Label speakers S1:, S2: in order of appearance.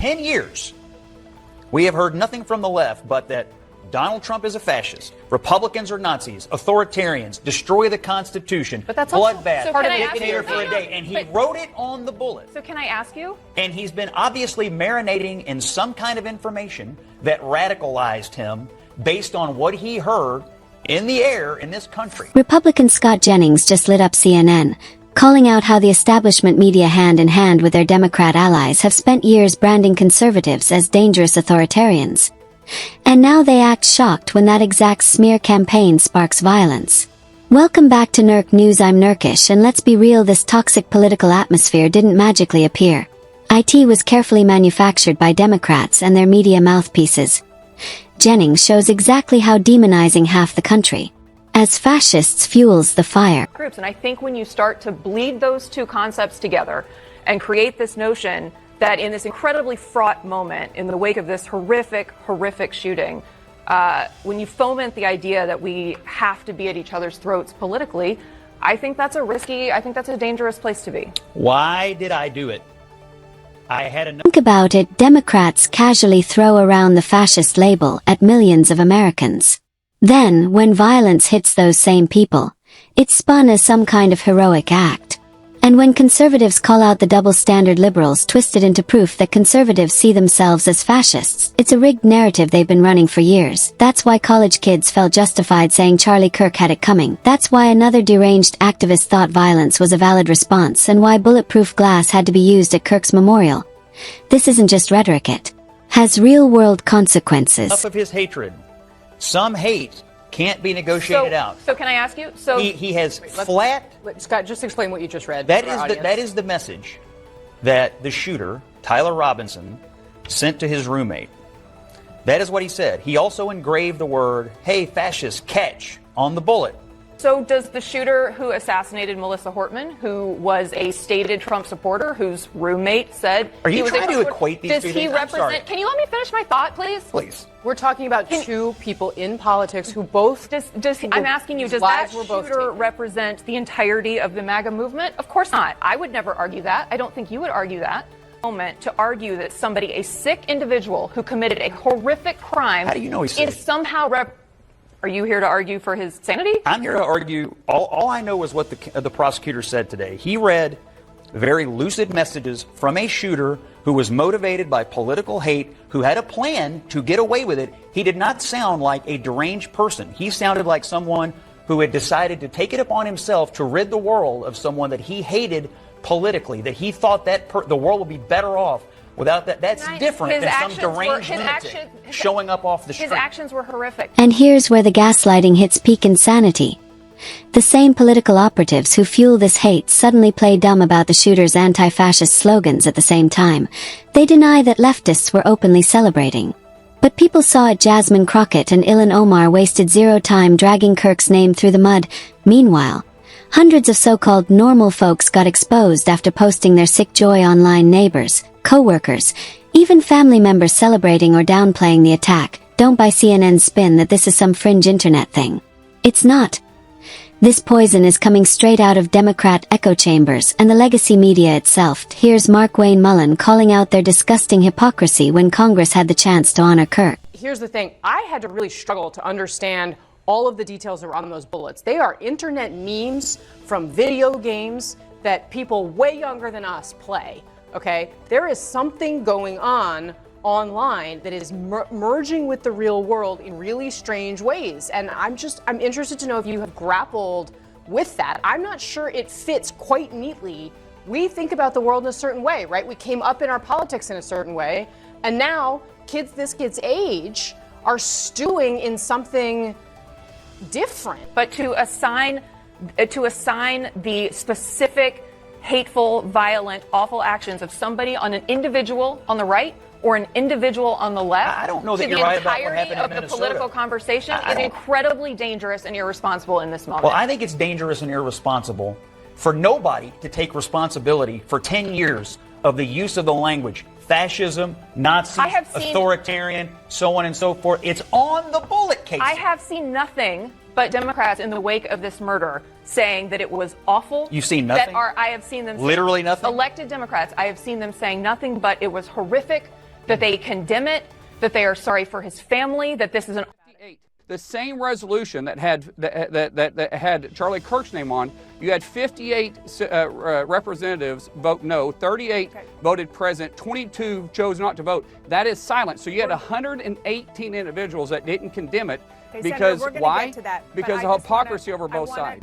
S1: 10 years, we have heard nothing from the left but that Donald Trump is a fascist, Republicans are Nazis, authoritarians, destroy the Constitution, bloodbath, dictator for a day. And he wrote it on the bullet.
S2: So can I ask you?
S1: And he's been obviously marinating in some kind of information that radicalized him based on what he heard in the air in this country.
S3: Republican Scott Jennings just lit up CNN, calling out how the establishment media hand in hand with their Democrat allies have spent years branding conservatives as dangerous authoritarians. And now they act shocked when that exact smear campaign sparks violence. Welcome back to Nurk News. I'm Nurkish, and let's be real, this toxic political atmosphere didn't magically appear. IT was carefully manufactured by Democrats and their media mouthpieces. Jennings shows exactly how demonizing half the country as fascists fuels the fire.
S2: Groups, and I think when you start to bleed those two concepts together and create this notion that in this incredibly fraught moment, in the wake of this horrific shooting, when you foment the idea that we have to be at each other's throats politically, I think that's a dangerous place to be.
S1: Why did I do it? I had enough.
S3: Think about it, Democrats casually throw around the fascist label at millions of Americans. Then, when violence hits those same people, it's spun as some kind of heroic act. And when conservatives call out the double standard liberals twist it into proof that conservatives see themselves as fascists, it's a rigged narrative they've been running for years. That's why college kids felt justified saying Charlie Kirk had it coming. That's why another deranged activist thought violence was a valid response, and why bulletproof glass had to be used at Kirk's memorial. This isn't just rhetoric, it has real-world consequences.
S1: Enough of his hatred. Some hate can't be negotiated out.
S2: So can I ask you? So
S1: he has flat.
S4: Scott, just explain what you just read.
S1: That is the message that the shooter, Tyler Robinson, sent to his roommate. That is what he said. He also engraved the word, "Hey, fascist, catch," on the bullet.
S2: So does the shooter who assassinated Melissa Hortman, who was a stated Trump supporter, whose roommate said...
S1: Are you trying to equate these two things?
S2: Does he represent... Can you let me finish my thought, please?
S1: Please.
S4: We're talking about two people in politics who both...
S2: I'm asking you, does that shooter represent the entirety of the MAGA movement? Of course not. I would never argue that. I don't think you would argue that. Moment to argue that somebody, a sick individual who committed a horrific crime...
S1: How do you know he's sick?
S2: ...is somehow... Are you here to argue for his sanity?
S1: I'm here to argue. All I know is what the prosecutor said today. He read very lucid messages from a shooter who was motivated by political hate, who had a plan to get away with it. He did not sound like a deranged person. He sounded like someone who had decided to take it upon himself to rid the world of someone that he hated politically, that he thought that the world would be better off without that. That's different than some deranged lunatic showing up off the street.
S2: His actions were horrific.
S3: And here's where the gaslighting hits peak insanity. The same political operatives who fuel this hate suddenly play dumb about the shooter's anti-fascist slogans at the same time. They deny that leftists were openly celebrating. But people saw it. Jasmine Crockett and Ilhan Omar wasted zero time dragging Kirk's name through the mud. Meanwhile, hundreds of so-called normal folks got exposed after posting their sick joy online. Neighbors, co-workers, even family members celebrating or downplaying the attack. Don't buy CNN's spin that this is some fringe internet thing. It's not. This poison is coming straight out of Democrat echo chambers and the legacy media itself. Here's Mark Wayne Mullen calling out their disgusting hypocrisy when Congress had the chance to honor Kirk.
S4: Here's the thing. I had to really struggle to understand all of the details around those bullets. They are internet memes from video games that people way younger than us play. Okay, there is something going on online that is merging with the real world in really strange ways. And I'm interested to know if you have grappled with that. I'm not sure it fits quite neatly. We think about the world in a certain way, right? We came up in our politics in a certain way. And now kids this kid's age are stewing in something different.
S2: But to assign the specific hateful, violent, awful actions of somebody on an individual on the right or an individual on the left.
S1: I don't know that you're right about what happened in Minnesota.
S2: The political conversation is incredibly dangerous and irresponsible in this moment.
S1: Well, I think it's dangerous and irresponsible for nobody to take responsibility for 10 years of the use of the language fascism, Nazi, authoritarian, so on and so forth. It's on the bullet case.
S2: I have seen nothing but Democrats in the wake of this murder saying that it was awful.
S1: You've seen nothing?
S2: I have seen them
S1: literally nothing?
S2: Elected Democrats, I have seen them saying nothing but it was horrific, that they condemn it, that they are sorry for his family, that this is an...
S5: The same resolution that had Charlie Kirk's name on, you had 58 representatives vote no, 38 voted present, 22 chose not to vote. That is silent. So you had 118 individuals that didn't condemn it. Because
S6: Senator,
S5: why?
S6: get to that,
S5: because of hypocrisy over both sides.